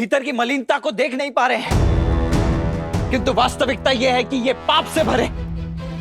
भीतर की मलिनता को देख नहीं पा रहे हैं, किंतु वास्तविकता यह है कि ये पाप से भरे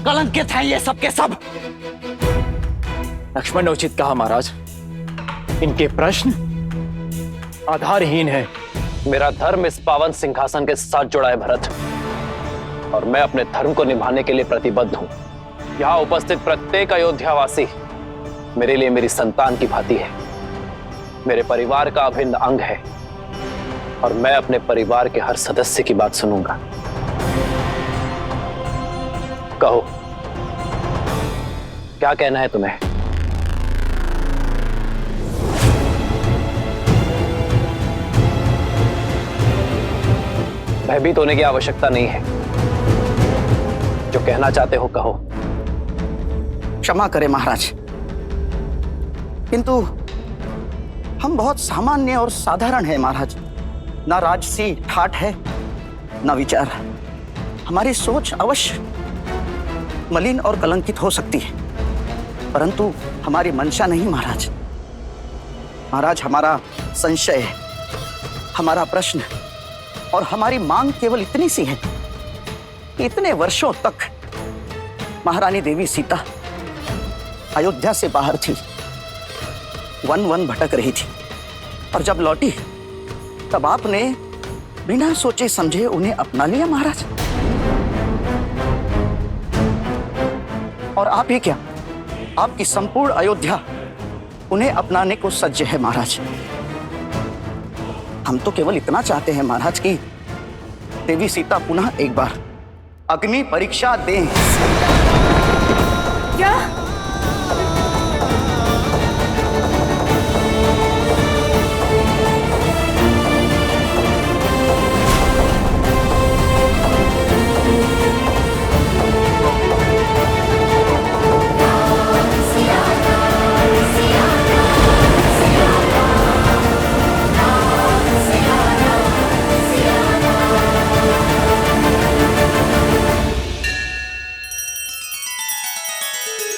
कलंकित हैं ये सब के सब। लक्ष्मण ने उचित कहा महाराज, इनके प्रश्न आधारहीन है। मेरा धर्म इस पावन सिंहासन के साथ जुड़ा है भरत, और मैं अपने धर्म को निभाने के लिए प्रतिबद्ध हूं। यहां उपस्थित प्रत्येक अयोध्यावासी मेरे लिए मेरी संतान की भांति है, मेरे परिवार का अभिन्न अंग है, और मैं अपने परिवार के हर सदस्य की बात सुनूंगा। कहो, क्या कहना है तुम्हें? भयभीत होने की आवश्यकता नहीं है, जो कहना चाहते हो कहो। क्षमा करें महाराज, किंतु हम बहुत सामान्य और साधारण हैं महाराज। ना राजसी ठाठ है, ना विचार। हमारी सोच अवश्य मलिन और कलंकित हो सकती है, परंतु हमारी मंशा नहीं महाराज। महाराज, हमारा संशय, हमारा प्रश्न और हमारी मांग केवल इतनी सी है कि इतने वर्षों तक महारानी देवी सीता अयोध्या से बाहर थी, वन वन भटक रही थी, और जब लौटी तब आपने बिना सोचे समझे उन्हें अपना लिया महाराज। और आप ही क्या, आपकी संपूर्ण अयोध्या उन्हें अपनाने को सज्ज है महाराज। हम तो केवल इतना चाहते हैं महाराज कि देवी सीता पुनः एक बार अग्नि परीक्षा दें। क्या?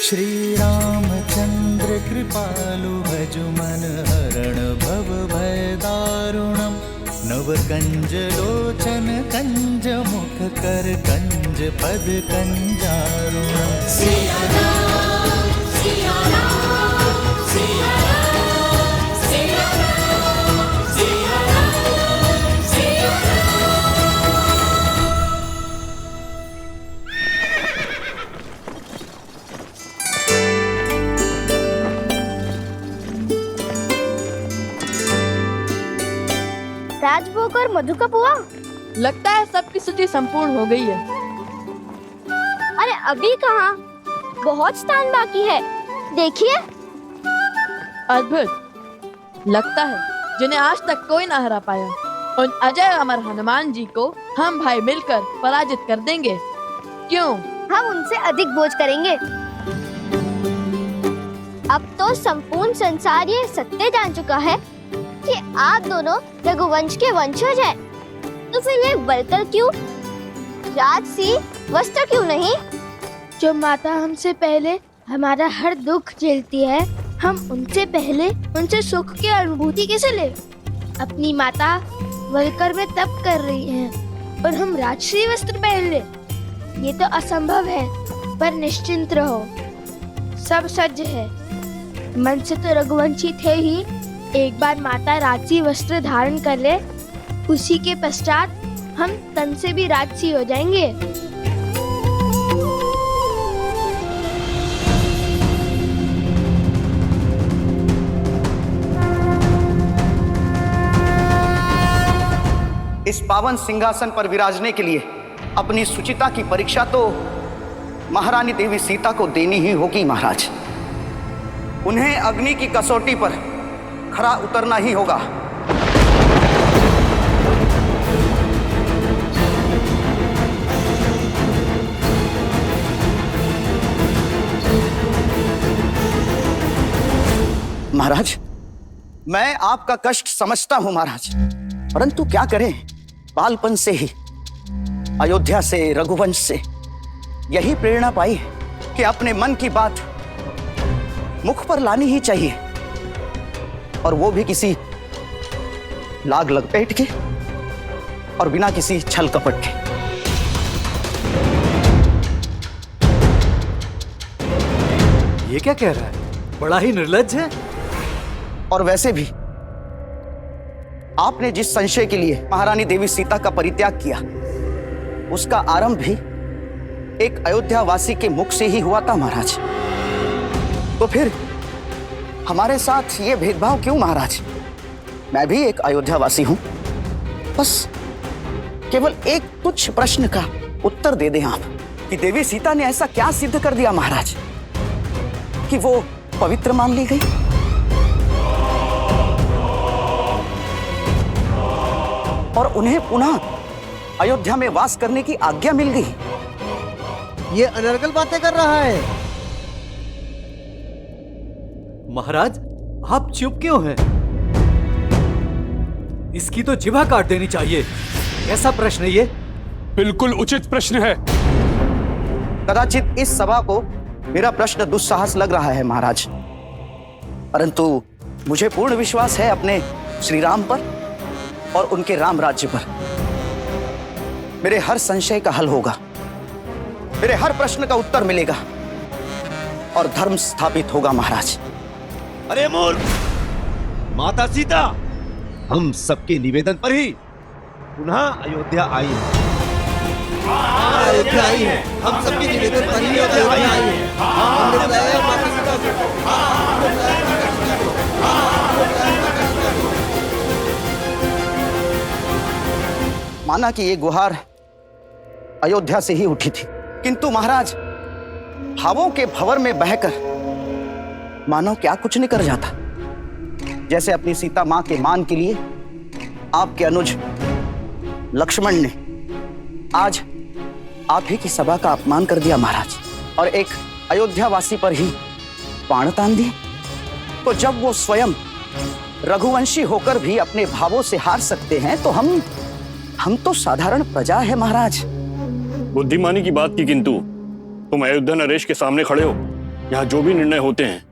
श्री रामचंद्र कृपालु भजु मन हरण भव भय दारुणम। नव कंज लोचन कंज मुख कर कंज पद कंजारुणम। सिया राम, सिया राम, सिया राम, सिया राम, सिया राम, सिया राम। राजभोग और मधु का पुआ? लगता है सबकी सूची संपूर्ण हो गई है। अरे अभी कहाँ, बहुत स्थान बाकी है, देखिए। अद्भुत, लगता है जिन्हें आज तक कोई ना हरा पाया, उन अजय अमर हनुमान जी को हम भाई मिलकर पराजित कर देंगे। क्यों? हम उनसे अधिक बोझ करेंगे। अब तो संपूर्ण संसार ये सत्य जान चुका है कि आप दोनों रघुवंश के वंशज हैं, तो फिर ये बलकर क्यों? राजसी वस्त्र क्यों नहीं? जो माता हमसे पहले हमारा हर दुख झेलती है, हम उनसे पहले उनसे सुख की अनुभूति कैसे ले? अपनी माता वलकर में तप कर रही हैं और हम राजसी वस्त्र पहन ले? ये तो असंभव है। पर निश्चिंत रहो, सब सज्ज है। मन से तो रघुवंशी थे ही, एक बार माता राजसी वस्त्र धारण कर ले, उसी के पश्चात हम तन से भी राजसी हो जाएंगे। इस पावन सिंहासन पर विराजने के लिए अपनी सुचिता की परीक्षा तो महारानी देवी सीता को देनी ही होगी महाराज। उन्हें अग्नि की कसौटी पर खरा उतरना ही होगा। महाराज, मैं आपका कष्ट समझता हूं महाराज, परंतु क्या करें, बालपन से ही अयोध्या से, रघुवंश से यही प्रेरणा पाई है कि अपने मन की बात मुख पर लानी ही चाहिए, और वो भी किसी लाग लपेट के। और बिना किसी छल कपट के। ये क्या कह रहा है? बड़ा ही निर्लज्ज है। और वैसे भी आपने जिस संशय के लिए महारानी देवी सीता का परित्याग किया, उसका आरंभ भी एक अयोध्यावासी के मुख से ही हुआ था महाराज। तो फिर हमारे साथ ये भेदभाव क्यों महाराज? मैं भी एक अयोध्यावासी हूं। बस केवल एक तुच्छ प्रश्न का उत्तर दे दें आप कि देवी सीता ने ऐसा क्या सिद्ध कर दिया महाराज कि वो पवित्र मान ली गई? और उन्हें पुनः अयोध्या में वास करने की आज्ञा मिल गई। ये अनर्गल बातें कर रहा है। महाराज, आप चुप क्यों हैं? इसकी तो जिभा काट देनी चाहिए। ऐसा प्रश्न ये? बिल्कुल उचित प्रश्न है। कदाचित इस सभा को मेरा प्रश्न दुस्साहस लग रहा है महाराज, परंतु मुझे पूर्ण विश्वास है अपने श्री राम पर और उनके राम राज्य पर। मेरे हर संशय का हल होगा, मेरे हर प्रश्न का उत्तर मिलेगा और धर्म स्थापित होगा महाराज। अरे मूर्ख! माता सीता हम सबके निवेदन पर ही पुनः अयोध्या आई है। अयोध्या आई है। हम सबके निवेदन पर ही अयोध्या आई है। हमने बुलाया माता सीता को। माना कि ये गुहार अयोध्या से ही उठी थी, किंतु महाराज भावों के भंवर में बहकर मानो क्या कुछ नहीं कर जाता। जैसे अपनी सीता मां के मान के लिए आपके अनुज लक्ष्मण ने आज आप ही की सभा का अपमान कर दिया महाराज, और एक अयोध्यावासी पर ही बाण तान दिए। तो जब वो स्वयं रघुवंशी होकर भी अपने भावों से हार सकते हैं, तो हम तो साधारण प्रजा है महाराज। बुद्धिमानी की बात की, किंतु तुम अयोध्या नरेश के सामने खड़े हो। यहाँ जो भी निर्णय होते हैं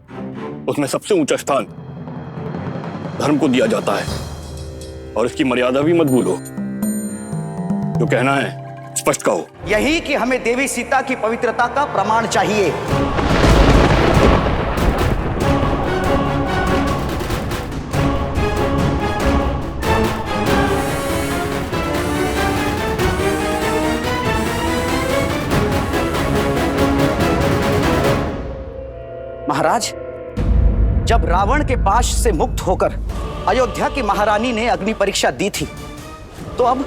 उसमें सबसे ऊंचा स्थान धर्म को दिया जाता है, और इसकी मर्यादा भी मत भूलो। जो कहना है स्पष्ट कहो। यही कि हमें देवी सीता की पवित्रता का प्रमाण चाहिए। महाराज, जब रावण के पाश से मुक्त होकर अयोध्या की महारानी ने अग्नि परीक्षा दी थी, तो अब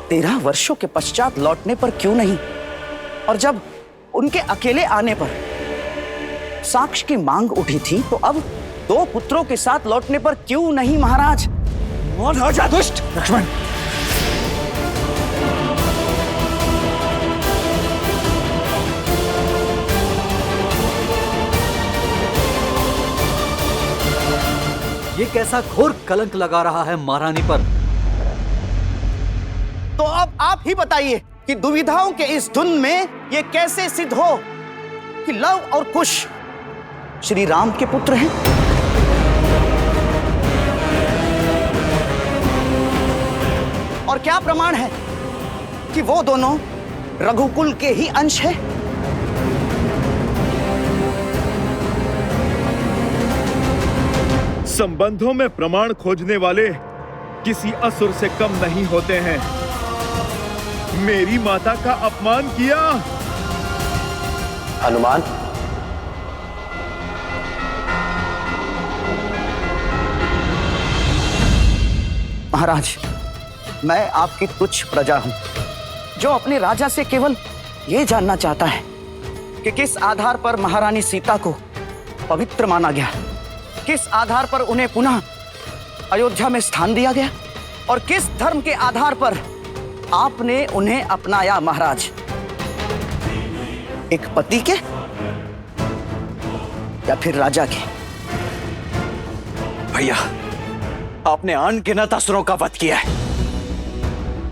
13 वर्षों के पश्चात लौटने पर क्यों नहीं? और जब उनके अकेले आने पर साक्ष्य की मांग उठी थी, तो अब 2 पुत्रों के साथ लौटने पर क्यों नहीं महाराज? राजा दुष्ट! लक्ष्मण, ये कैसा घोर कलंक लगा रहा है महारानी पर। तो अब आप ही बताइए कि दुविधाओं के इस धुन में ये कैसे सिद्ध हो कि लव और कुश श्री राम के पुत्र हैं? और क्या प्रमाण है कि वो दोनों रघुकुल के ही अंश हैं? संबंधों में प्रमाण खोजने वाले किसी असुर से कम नहीं होते हैं। मेरी माता का अपमान किया। हनुमान, महाराज, मैं आपकी तुच्छ प्रजा हूं, जो अपने राजा से केवल ये जानना चाहता है कि किस आधार पर महारानी सीता को पवित्र माना गया, किस आधार पर उन्हें पुनः अयोध्या में स्थान दिया गया, और किस धर्म के आधार पर आपने उन्हें अपनाया महाराज? एक पति के या फिर राजा के? भैया, आपने अनगिनत असुरों का वध किया है,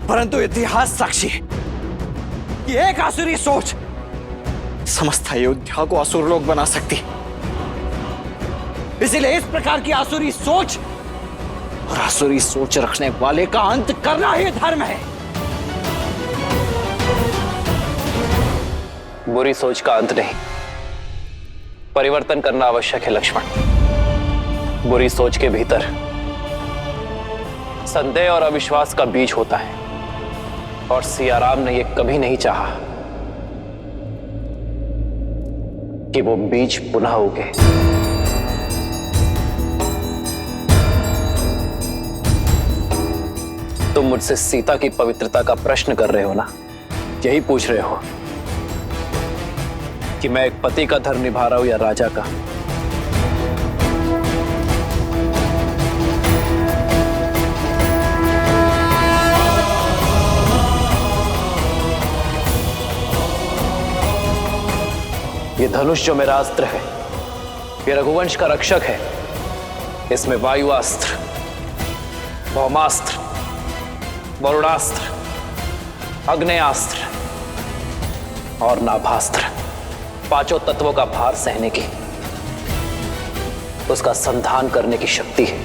परंतु इतिहास साक्षी है कि एक आसुरी सोच समस्त अयोध्या को असुर लोक बना सकती। इसीलिए इस प्रकार की आसुरी सोच और आसुरी सोच रखने वाले का अंत करना ही धर्म है। बुरी सोच का अंत नहीं, परिवर्तन करना आवश्यक है लक्ष्मण। बुरी सोच के भीतर संदेह और अविश्वास का बीज होता है, और सियाराम ने यह कभी नहीं चाहा कि वो बीज पुनः उगे। तुम मुझसे सीता की पवित्रता का प्रश्न कर रहे हो ना? यही पूछ रहे हो कि मैं एक पति का धर्म निभा रहा हूं या राजा का? ये धनुष जो मेरा अस्त्र है, ये रघुवंश का रक्षक है। इसमें वायुआस्त्र, भौमास्त्र, वरुणास्त्र, अग्नेयास्त्र और नाभास्त्र, पांचों तत्वों का भार सहने की, उसका संधान करने की शक्ति है।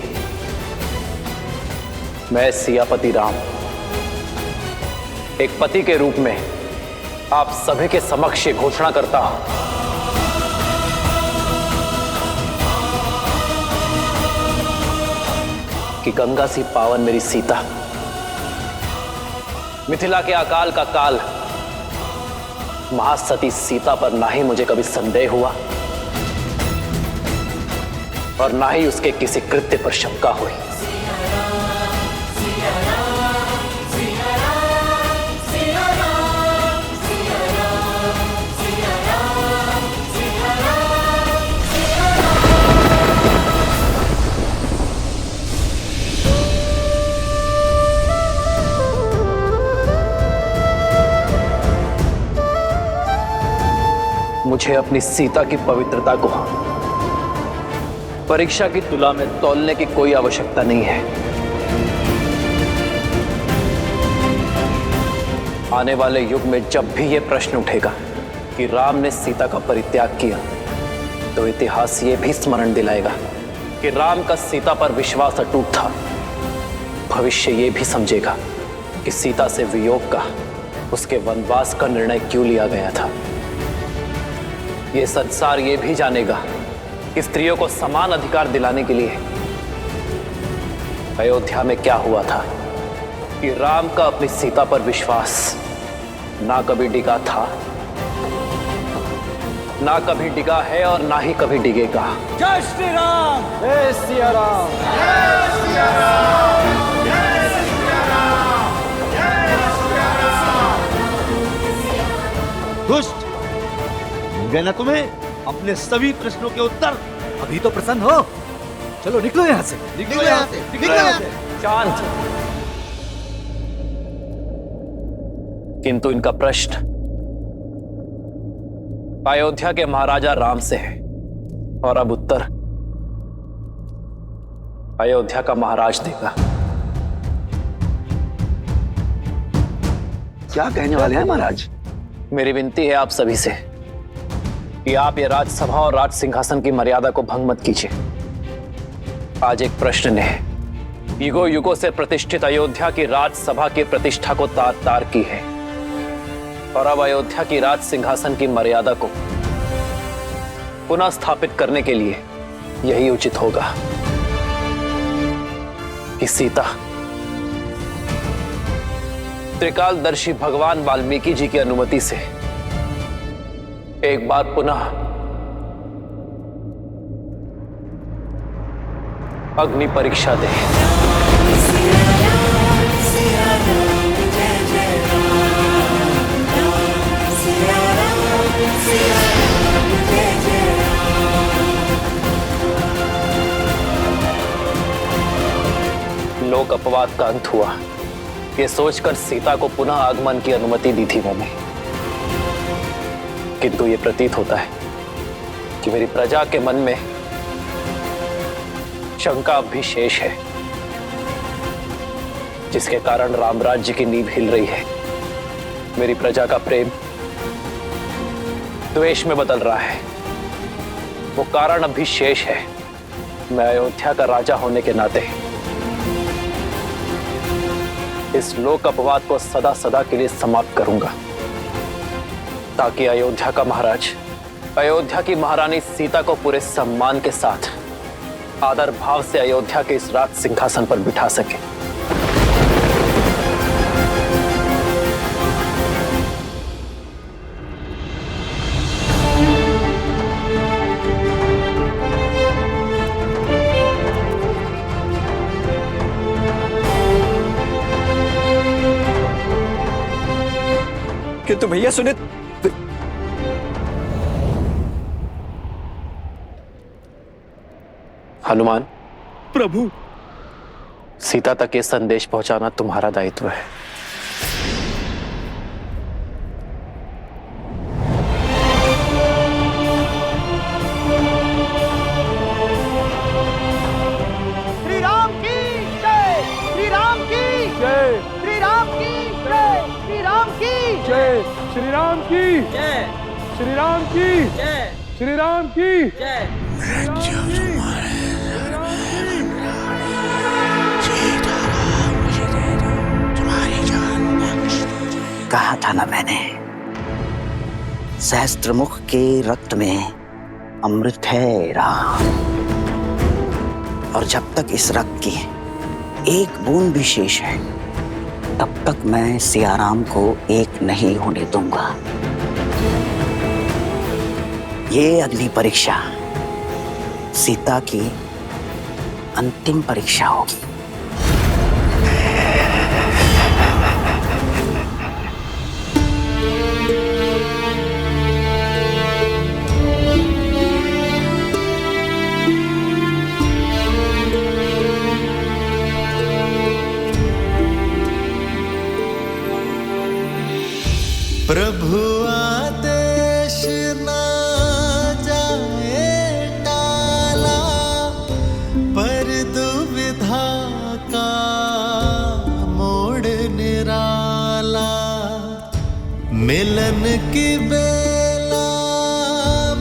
मैं सियापति राम एक पति के रूप में आप सभी के समक्ष ये घोषणा करता हूं कि गंगा सी पावन मेरी सीता, मिथिला के अकाल का काल, महासती सीता पर ना ही मुझे कभी संदेह हुआ और ना ही उसके किसी कृत्य पर शंका हुई। मुझे अपनी सीता की पवित्रता को परीक्षा की तुला में तौलने की कोई आवश्यकता नहीं है। आने वाले युग में जब भी यह प्रश्न उठेगा कि राम ने सीता का परित्याग किया, तो इतिहास ये भी स्मरण दिलाएगा कि राम का सीता पर विश्वास अटूट था। भविष्य ये भी समझेगा कि सीता से वियोग का, उसके वनवास का निर्णय क्यों लिया गया था। ये संसार ये भी जानेगा कि स्त्रियों को समान अधिकार दिलाने के लिए अयोध्या में क्या हुआ था कि राम का अपनी सीता पर विश्वास ना कभी डिगा था, ना कभी डिगा है और ना ही कभी डिगेगा। जय श्री राम। जय सिया राम। जय सिया राम। जय सिया राम। जय सिया राम। दुष्ट, मिल ना तुम्हें अपने सभी प्रश्नों के उत्तर? अभी तो प्रसन्न हो, चलो निकलो यहाँ से। निकलो यहाँ से, निकलो यहाँ से। शांत। किंतु इनका प्रश्न अयोध्या के महाराजा राम से है, और अब उत्तर अयोध्या का महाराज देगा। क्या कहने वाले हैं महाराज? मेरी विनती है आप सभी से कि आप ये राजसभा और राज सिंहासन की मर्यादा को भंग मत कीजिए। आज एक प्रश्न ने युगों युगों से प्रतिष्ठित अयोध्या की राजसभा की प्रतिष्ठा को तार तार की है, और अब अयोध्या की राज सिंहासन की मर्यादा को पुनः स्थापित करने के लिए यही उचित होगा कि सीता त्रिकालदर्शी भगवान वाल्मीकि जी की अनुमति से एक बार पुनः अग्नि परीक्षा दे। लोक अपवाद का अंत हुआ, ये सोचकर सीता को पुनः आगमन की अनुमति दी थी मैंने, किंतु ये प्रतीत होता है कि मेरी प्रजा के मन में शंका अब भी शेष है, जिसके कारण रामराज्य की नींव हिल रही है। मेरी प्रजा का प्रेम द्वेष में बदल रहा है। वो कारण अब भी शेष है। मैं अयोध्या का राजा होने के नाते इस लोक अपवाद को सदा सदा के लिए समाप्त करूंगा, ताकि अयोध्या का महाराज, अयोध्या की महारानी सीता को पूरे सम्मान के साथ आदर भाव से अयोध्या के इस राज सिंहासन पर बिठा सके। किंतु भैया सुने, हनुमान, प्रभु, सीता तक ये संदेश पहुंचाना तुम्हारा दायित्व है। श्री राम की जय, श्री राम की जय, श्री राम की जय, श्री राम की जय श्री राम की जय, श्री राम की जय, श्री राम की जय। कहा था ना मैंने, सहस्त्रमुख के रक्त में अमृत है राम, और जब तक इस रक्त की एक बूंद भी शेष है, तब तक मैं सियाराम को एक नहीं होने दूंगा। ये अगली परीक्षा सीता की अंतिम परीक्षा होगी। प्रभु आदेश ना जाए टाला, पर दुविधा का मोड़ निराला। मिलन की बेला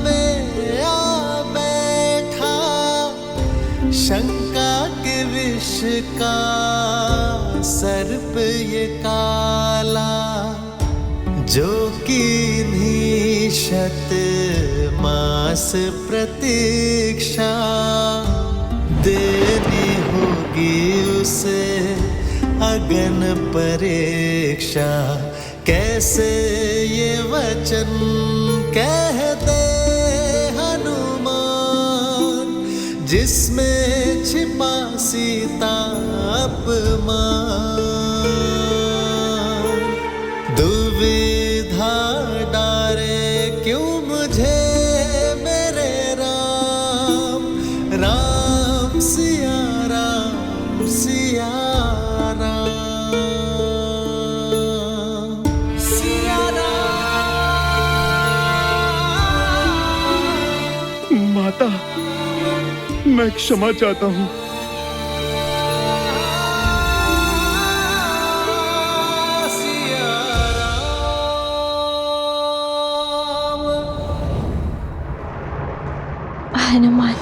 में आ बैठा, शंका के विष का सर्प ये काला। जो कीन्ही शत मास प्रतीक्षा, देनी होगी उसे अगन परीक्षा। कैसे ये वचन कह दे हनुमान, जिसमें छिपा सीता अपमान। दुविधा डारे क्यों मुझे मेरे राम, राम सिया राम सिया राम, सिया राम। माता, मैं क्षमा चाहता हूँ। हनुमान,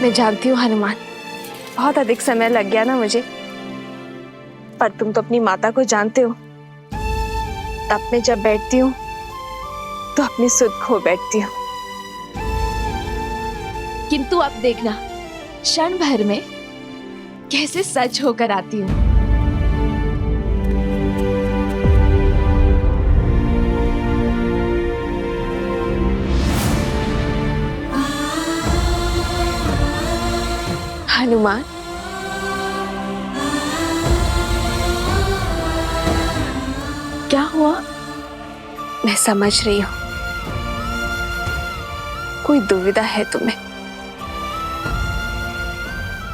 मैं जानती हूँ हनुमान, बहुत अधिक समय लग गया ना मुझे, पर तुम तो अपनी माता को जानते हो। तब मैं जब बैठती हूँ तो अपनी सुध खो बैठती हूँ। किंतु अब देखना, क्षण भर में कैसे सच होकर आती हूँ। हनुमान, क्या हुआ? मैं समझ रही हूं, कोई दुविधा है तुम्हें।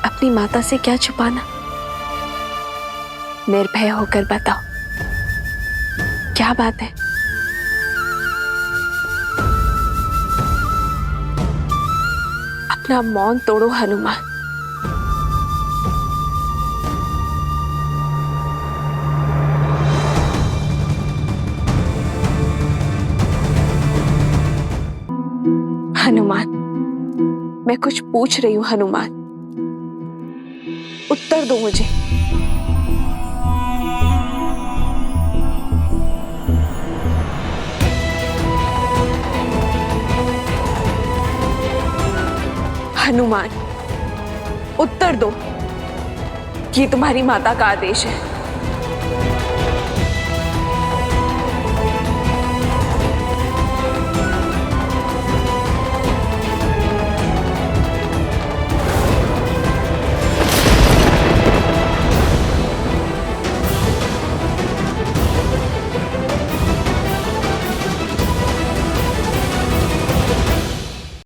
अपनी माता से क्या छुपाना? निर्भय होकर बताओ, क्या बात है? अपना मौन तोड़ो हनुमान। हनुमान, मैं कुछ पूछ रही हूँ हनुमान, उत्तर दो मुझे। हनुमान, उत्तर दो। ये तुम्हारी माता का आदेश है।